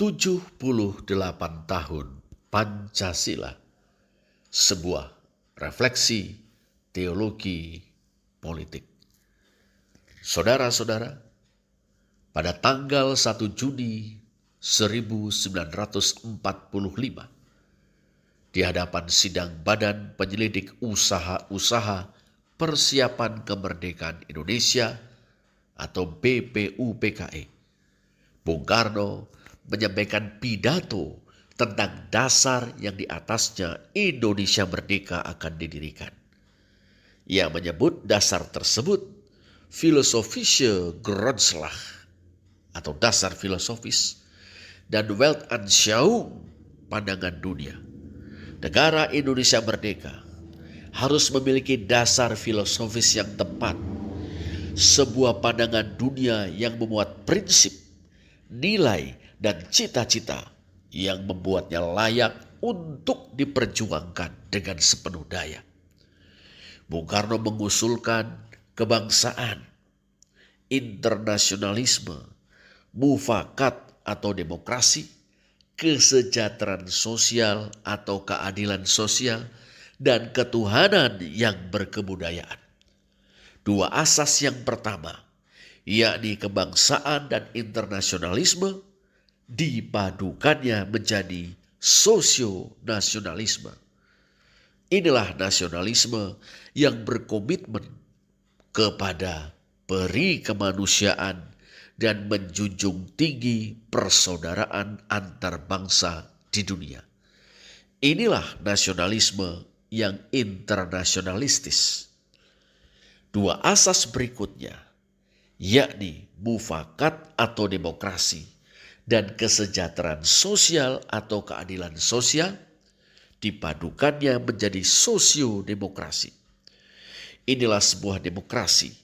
78 tahun Pancasila, sebuah refleksi teologi politik. Saudara-saudara, pada tanggal 1 Juni 1945, di hadapan sidang Badan Penyelidik Usaha-Usaha Persiapan Kemerdekaan Indonesia atau BPUPKI, Bung Karno menyampaikan pidato tentang dasar yang di atasnya Indonesia merdeka akan didirikan. Ia menyebut dasar tersebut filosofische Grondslag atau dasar filosofis dan Weltanschauung pandangan dunia. Negara Indonesia merdeka harus memiliki dasar filosofis yang tepat, sebuah pandangan dunia yang memuat prinsip, nilai, dan cita-cita yang membuatnya layak untuk diperjuangkan dengan sepenuh daya. Bung Karno mengusulkan kebangsaan, internasionalisme, mufakat atau demokrasi, kesejahteraan sosial atau keadilan sosial, dan ketuhanan yang berkebudayaan. Dua asas yang pertama, yakni kebangsaan dan internasionalisme, dipadukannya menjadi sosionasionalisme. Inilah nasionalisme yang berkomitmen kepada peri kemanusiaan dan menjunjung tinggi persaudaraan antar bangsa di dunia. Inilah nasionalisme yang internasionalistis. Dua asas berikutnya, yakni mufakat atau demokrasi dan kesejahteraan sosial atau keadilan sosial, dipadukannya menjadi sosiodemokrasi. Inilah sebuah demokrasi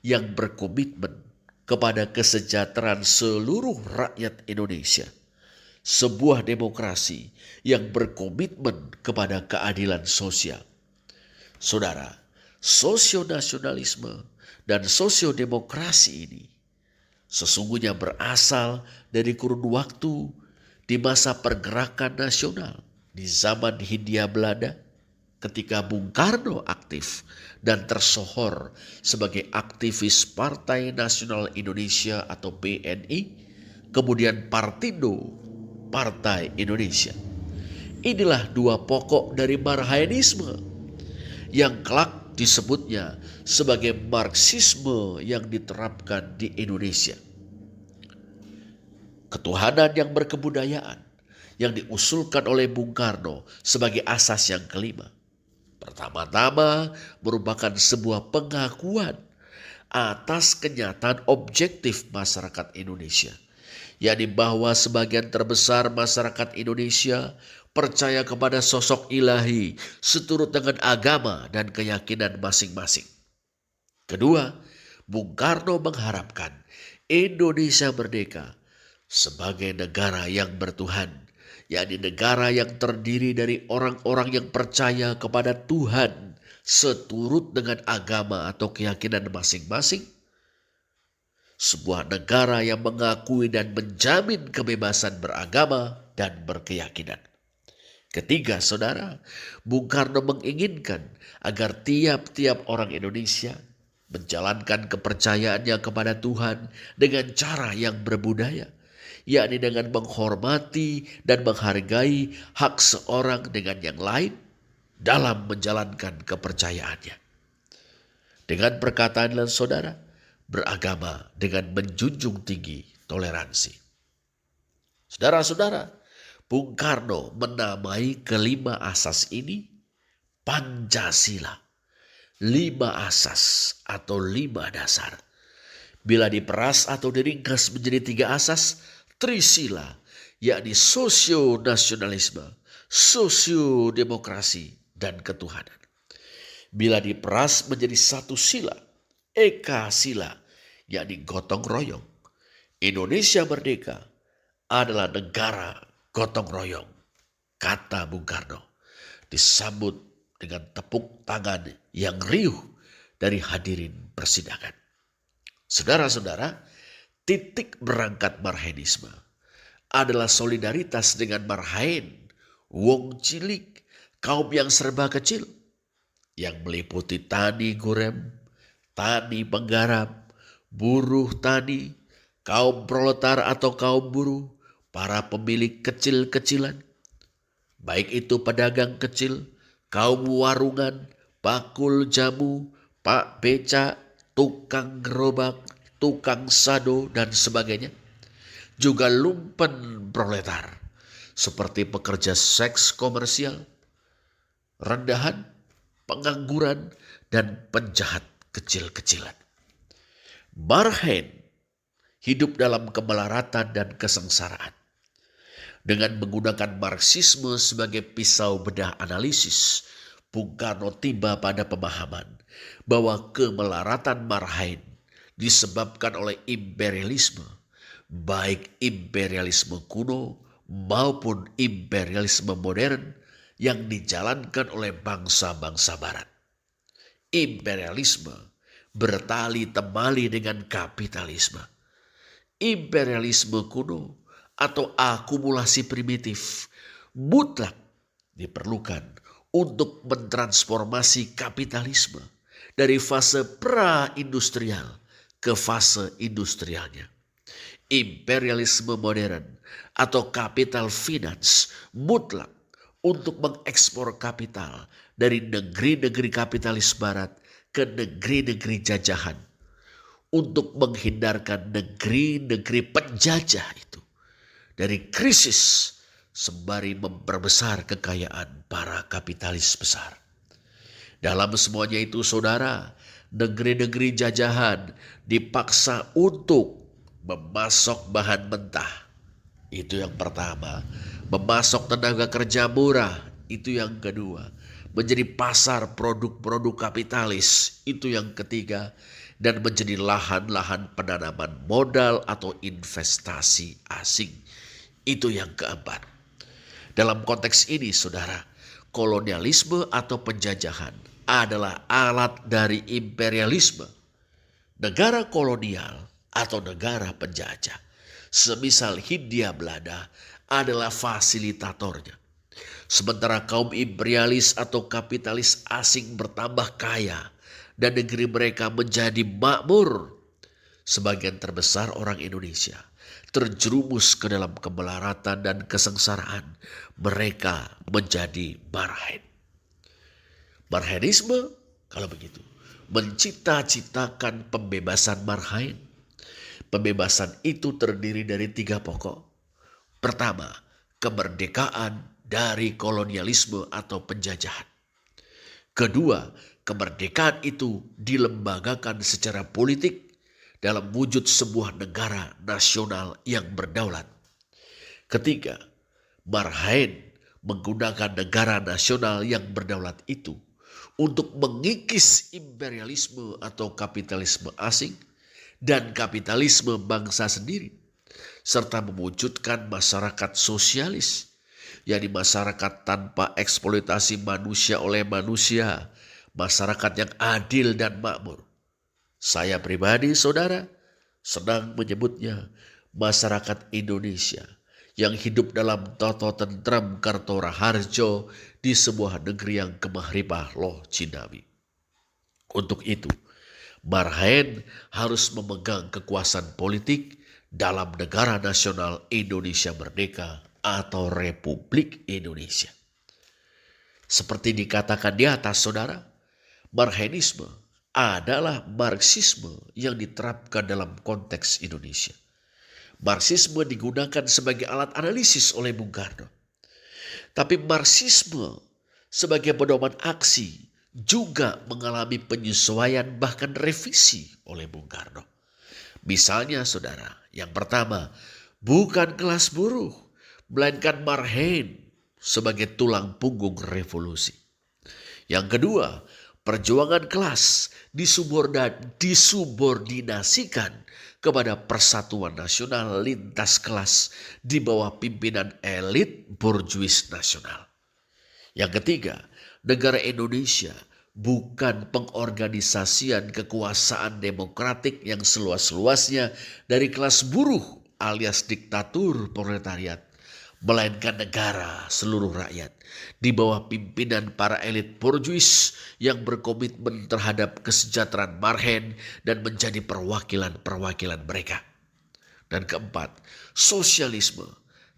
yang berkomitmen kepada kesejahteraan seluruh rakyat Indonesia. Sebuah demokrasi yang berkomitmen kepada keadilan sosial. Saudara, sosionasionalisme dan sosiodemokrasi ini sesungguhnya berasal dari kurun waktu di masa pergerakan nasional di zaman Hindia Belanda, ketika Bung Karno aktif dan tersohor sebagai aktivis Partai Nasional Indonesia atau PNI, kemudian Partindo, Partai Indonesia. Inilah dua pokok dari Marhaenisme yang kelak disebutnya sebagai Marxisme yang diterapkan di Indonesia. Ketuhanan yang berkebudayaan yang diusulkan oleh Bung Karno sebagai asas yang kelima, pertama-tama merupakan sebuah pengakuan atas kenyataan objektif masyarakat Indonesia, yakni bahwa sebagian terbesar masyarakat Indonesia percaya kepada sosok ilahi seturut dengan agama dan keyakinan masing-masing. Kedua, Bung Karno mengharapkan Indonesia merdeka sebagai negara yang bertuhan, yakni negara yang terdiri dari orang-orang yang percaya kepada Tuhan seturut dengan agama atau keyakinan masing-masing. Sebuah negara yang mengakui dan menjamin kebebasan beragama dan berkeyakinan. Ketiga, saudara, Bung Karno menginginkan agar tiap-tiap orang Indonesia menjalankan kepercayaannya kepada Tuhan dengan cara yang berbudaya, yakni dengan menghormati dan menghargai hak seorang dengan yang lain dalam menjalankan kepercayaannya. Dengan perkataan lain, saudara, beragama dengan menjunjung tinggi toleransi. Saudara-saudara, Bung Karno menamai kelima asas ini Pancasila. 5 asas atau 5 dasar. Bila diperas atau diringkas menjadi 3 asas, Trisila, yakni sosionasionalisme, sosiodemokrasi, dan ketuhanan. Bila diperas menjadi 1 sila, Eka Sila, yakni gotong royong. Indonesia merdeka adalah negara gotong royong, kata Bung Karno, disambut dengan tepuk tangan yang riuh dari hadirin persidangan. Saudara-saudara, titik berangkat Marhaenisme adalah solidaritas dengan marhaen, wong cilik, kaum yang serba kecil, yang meliputi tani gurem, tani penggarap, buruh tani, kaum proletar atau kaum buruh, para pemilik kecil-kecilan, baik itu pedagang kecil, kaum warungan, bakul jamu, pak becak, tukang gerobak, tukang sado, dan sebagainya. Juga lumpen proletar, seperti pekerja seks komersial, rendahan, pengangguran, dan penjahat kecil-kecilan. Marhaen hidup dalam kemelaratan dan kesengsaraan. Dengan menggunakan Marxisme sebagai pisau bedah analisis, Bung Karno tiba pada pemahaman bahwa kemelaratan marhaen disebabkan oleh imperialisme, baik imperialisme kuno maupun imperialisme modern yang dijalankan oleh bangsa-bangsa barat. Imperialisme bertali temali dengan kapitalisme. Imperialisme kuno atau akumulasi primitif mutlak diperlukan untuk mentransformasi kapitalisme dari fase pra-industrial ke fase industrialnya. Imperialisme modern atau capital finance mutlak untuk mengekspor kapital dari negeri-negeri kapitalis barat ke negeri-negeri jajahan untuk menghindarkan negeri-negeri penjajah itu dari krisis sembari memperbesar kekayaan para kapitalis besar. Dalam semuanya itu, saudara, negeri-negeri jajahan dipaksa untuk memasok bahan mentah. Itu yang pertama. Memasok tenaga kerja murah. Itu yang kedua. Menjadi pasar produk-produk kapitalis. Itu yang ketiga. Dan menjadi lahan-lahan penanaman modal atau investasi asing. Itu yang keempat. Dalam konteks ini, saudara, kolonialisme atau penjajahan adalah alat dari imperialisme. Negara kolonial atau negara penjajah, semisal Hindia Belanda, adalah fasilitatornya. Sementara kaum imperialis atau kapitalis asing bertambah kaya dan negeri mereka menjadi makmur, sebagian terbesar orang Indonesia terjerumus ke dalam kemelaratan dan kesengsaraan. Mereka menjadi marhaen. Marhaenisme, kalau begitu, mencita-citakan pembebasan marhaen. Pembebasan itu terdiri dari 3 pokok. Pertama, kemerdekaan dari kolonialisme atau penjajahan. Kedua, kemerdekaan itu dilembagakan secara politik dalam wujud sebuah negara nasional yang berdaulat. Ketiga, marhaen menggunakan negara nasional yang berdaulat itu untuk mengikis imperialisme atau kapitalisme asing dan kapitalisme bangsa sendiri, serta mewujudkan masyarakat sosialis, yakni masyarakat tanpa eksploitasi manusia oleh manusia, masyarakat yang adil dan makmur. Saya pribadi, saudara, senang menyebutnya masyarakat Indonesia yang hidup dalam tata tentram Karto Raharjo di sebuah negeri yang kemah ripah loh Cinawi. Untuk itu, marhaen harus memegang kekuasaan politik dalam negara nasional Indonesia Merdeka atau Republik Indonesia. Seperti dikatakan di atas, saudara, marhaenisme adalah Marxisme yang diterapkan dalam konteks Indonesia. Marxisme digunakan sebagai alat analisis oleh Bung Karno. Tapi Marxisme sebagai pedoman aksi juga mengalami penyesuaian bahkan revisi oleh Bung Karno. Misalnya, saudara, yang pertama, bukan kelas buruh, melainkan marhaen sebagai tulang punggung revolusi. Yang kedua, perjuangan kelas disubordinasikan kepada persatuan nasional lintas kelas di bawah pimpinan elit borjuis nasional. Yang ketiga, negara Indonesia bukan pengorganisasian kekuasaan demokratik yang seluas-luasnya dari kelas buruh alias diktatur proletariat, melainkan negara seluruh rakyat di bawah pimpinan para elit borjuis yang berkomitmen terhadap kesejahteraan marhen dan menjadi perwakilan-perwakilan mereka. Dan keempat, sosialisme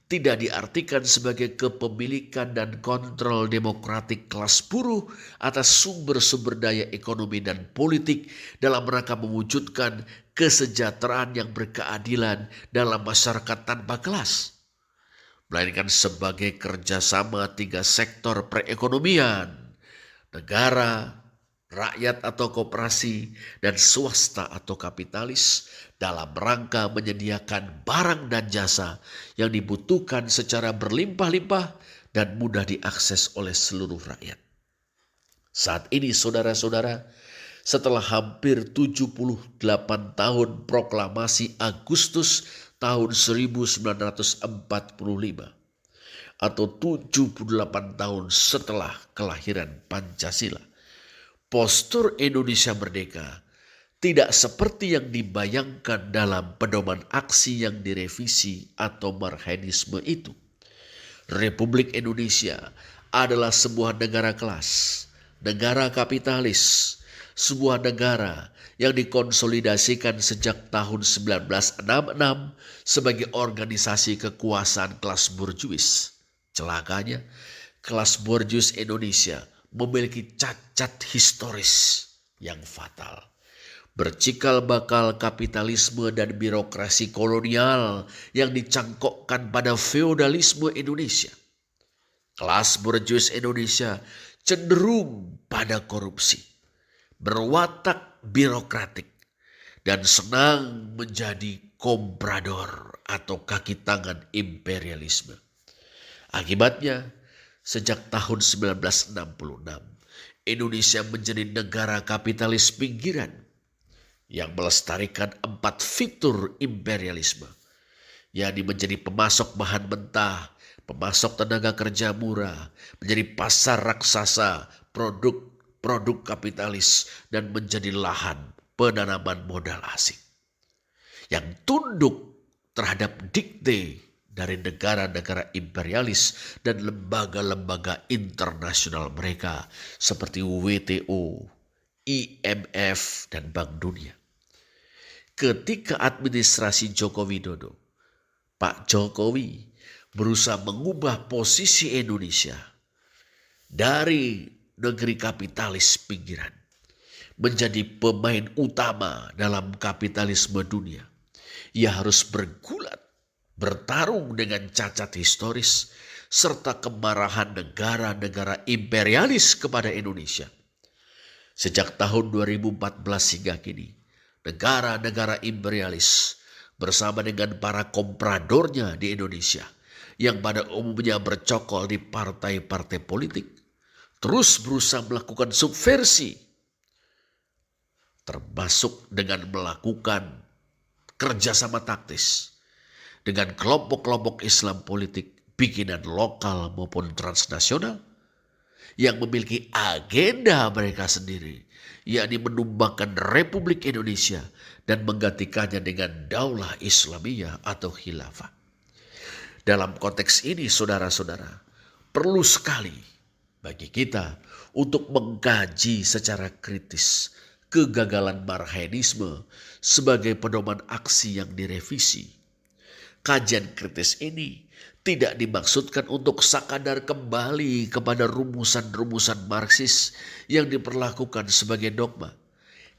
tidak diartikan sebagai kepemilikan dan kontrol demokratik kelas buruh atas sumber-sumber daya ekonomi dan politik dalam rangka mewujudkan kesejahteraan yang berkeadilan dalam masyarakat tanpa kelas, melainkan sebagai kerjasama tiga sektor perekonomian: negara, rakyat atau koperasi, dan swasta atau kapitalis dalam rangka menyediakan barang dan jasa yang dibutuhkan secara berlimpah-limpah dan mudah diakses oleh seluruh rakyat. Saat ini saudara-saudara, setelah hampir 78 tahun proklamasi Agustus tahun 1945 atau 78 tahun setelah kelahiran Pancasila, postur Indonesia merdeka tidak seperti yang dibayangkan dalam pedoman aksi yang direvisi atau marhenisme itu. Republik Indonesia adalah sebuah negara kelas, negara kapitalis, sebuah negara yang dikonsolidasikan sejak tahun 1966 sebagai organisasi kekuasaan kelas borjuis. Celakanya, kelas borjuis Indonesia memiliki cacat historis yang fatal. Bercikal bakal kapitalisme dan birokrasi kolonial yang dicangkokkan pada feodalisme Indonesia. Kelas borjuis Indonesia cenderung pada korupsi, berwatak birokratik, dan senang menjadi komprador atau kaki tangan imperialisme. Akibatnya, sejak tahun 1966, Indonesia menjadi negara kapitalis pinggiran yang melestarikan 4 fitur imperialisme, yakni menjadi pemasok bahan mentah, pemasok tenaga kerja murah, menjadi pasar raksasa produk kapitalis, dan menjadi lahan penanaman modal asing yang tunduk terhadap dikte dari negara-negara imperialis dan lembaga-lembaga internasional mereka seperti WTO, IMF, dan Bank Dunia. Ketika administrasi Joko Widodo, Pak Jokowi berusaha mengubah posisi Indonesia dari negeri kapitalis pinggiran menjadi pemain utama dalam kapitalisme dunia, ia harus bertarung dengan cacat historis serta kemarahan negara-negara imperialis kepada Indonesia. Sejak tahun 2014 hingga kini, negara-negara imperialis bersama dengan para kompradornya di Indonesia yang pada umumnya bercokol di partai-partai politik terus berusaha melakukan subversi, termasuk dengan melakukan kerjasama taktis dengan kelompok-kelompok Islam politik bikinan lokal maupun transnasional yang memiliki agenda mereka sendiri, yakni menumbangkan Republik Indonesia dan menggantikannya dengan Daulah Islamiyah atau Khilafah. Dalam konteks ini, saudara-saudara, perlu sekali bagi kita untuk mengkaji secara kritis kegagalan marhenisme sebagai pedoman aksi yang direvisi. Kajian kritis ini tidak dimaksudkan untuk sekadar kembali kepada rumusan-rumusan Marxis yang diperlakukan sebagai dogma.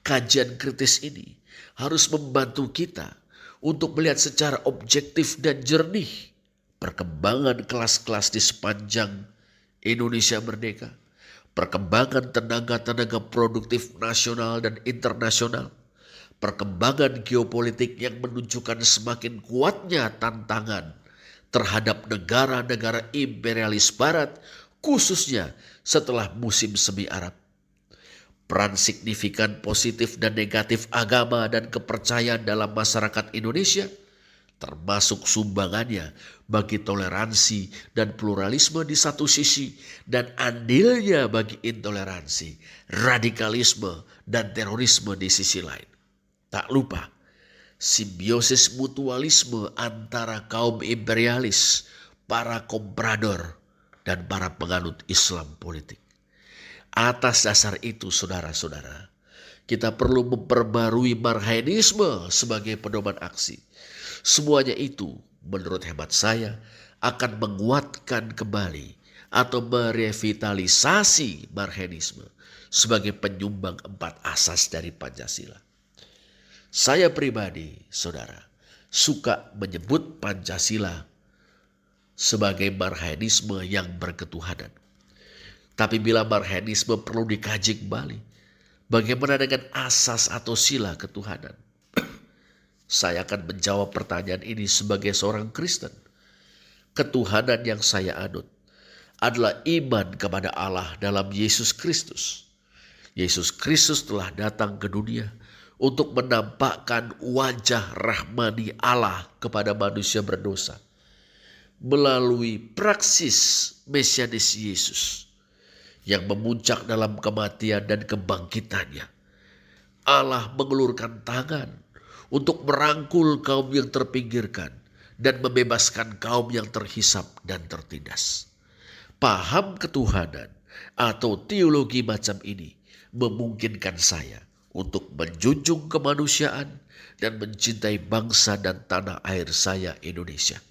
Kajian kritis ini harus membantu kita untuk melihat secara objektif dan jernih perkembangan kelas-kelas di sepanjang Indonesia merdeka, perkembangan tenaga-tenaga produktif nasional dan internasional, perkembangan geopolitik yang menunjukkan semakin kuatnya tantangan terhadap negara-negara imperialis barat, khususnya setelah musim semi Arab. Peran signifikan positif dan negatif agama dan kepercayaan dalam masyarakat Indonesia, termasuk sumbangannya bagi toleransi dan pluralisme di satu sisi dan andilnya bagi intoleransi, radikalisme, dan terorisme di sisi lain. Tak lupa, simbiosis mutualisme antara kaum imperialis, para komprador, dan para penganut Islam politik. Atas dasar itu, saudara-saudara, kita perlu memperbarui Marhaenisme sebagai pedoman aksi. Semuanya itu, menurut hemat saya, akan menguatkan kembali atau merevitalisasi Marhaenisme sebagai penyumbang 4 asas dari Pancasila. Saya pribadi, saudara, suka menyebut Pancasila sebagai Marhaenisme yang berketuhanan. Tapi bila Marhaenisme perlu dikaji kembali, bagaimana dengan asas atau sila ketuhanan? Saya akan menjawab pertanyaan ini sebagai seorang Kristen. Ketuhanan yang saya anut adalah iman kepada Allah dalam Yesus Kristus. Yesus Kristus telah datang ke dunia untuk menampakkan wajah rahmani Allah kepada manusia berdosa. Melalui praksis mesianis Yesus yang memuncak dalam kematian dan kebangkitannya, Allah mengulurkan tangan untuk merangkul kaum yang terpinggirkan dan membebaskan kaum yang terhisap dan tertindas. Paham ketuhanan atau teologi macam ini memungkinkan saya untuk menjunjung kemanusiaan dan mencintai bangsa dan tanah air saya, Indonesia.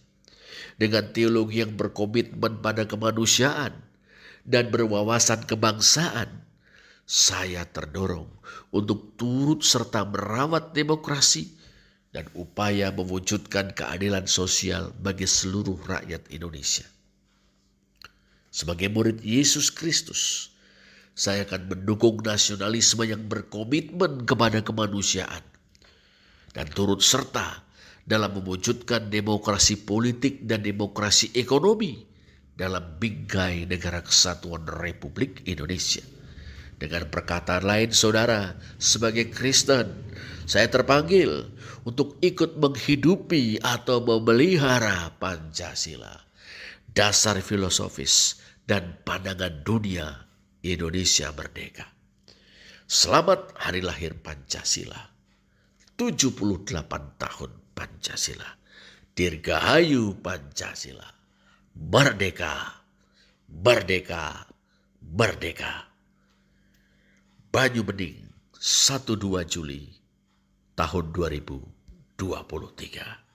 Dengan teologi yang berkomitmen pada kemanusiaan dan berwawasan kebangsaan, saya terdorong untuk turut serta merawat demokrasi dan upaya mewujudkan keadilan sosial bagi seluruh rakyat Indonesia. Sebagai murid Yesus Kristus, saya akan mendukung nasionalisme yang berkomitmen kepada kemanusiaan dan turut serta dalam mewujudkan demokrasi politik dan demokrasi ekonomi dalam bingkai negara kesatuan Republik Indonesia. Dengan perkataan lain, saudara, sebagai Kristen, saya terpanggil untuk ikut menghidupi atau memelihara Pancasila, dasar filosofis dan pandangan dunia Indonesia merdeka. Selamat hari lahir Pancasila. 78 tahun Pancasila. Dirgahayu Pancasila. Merdeka, merdeka, merdeka. Banyu Bening, 1-2 Juli tahun 2023.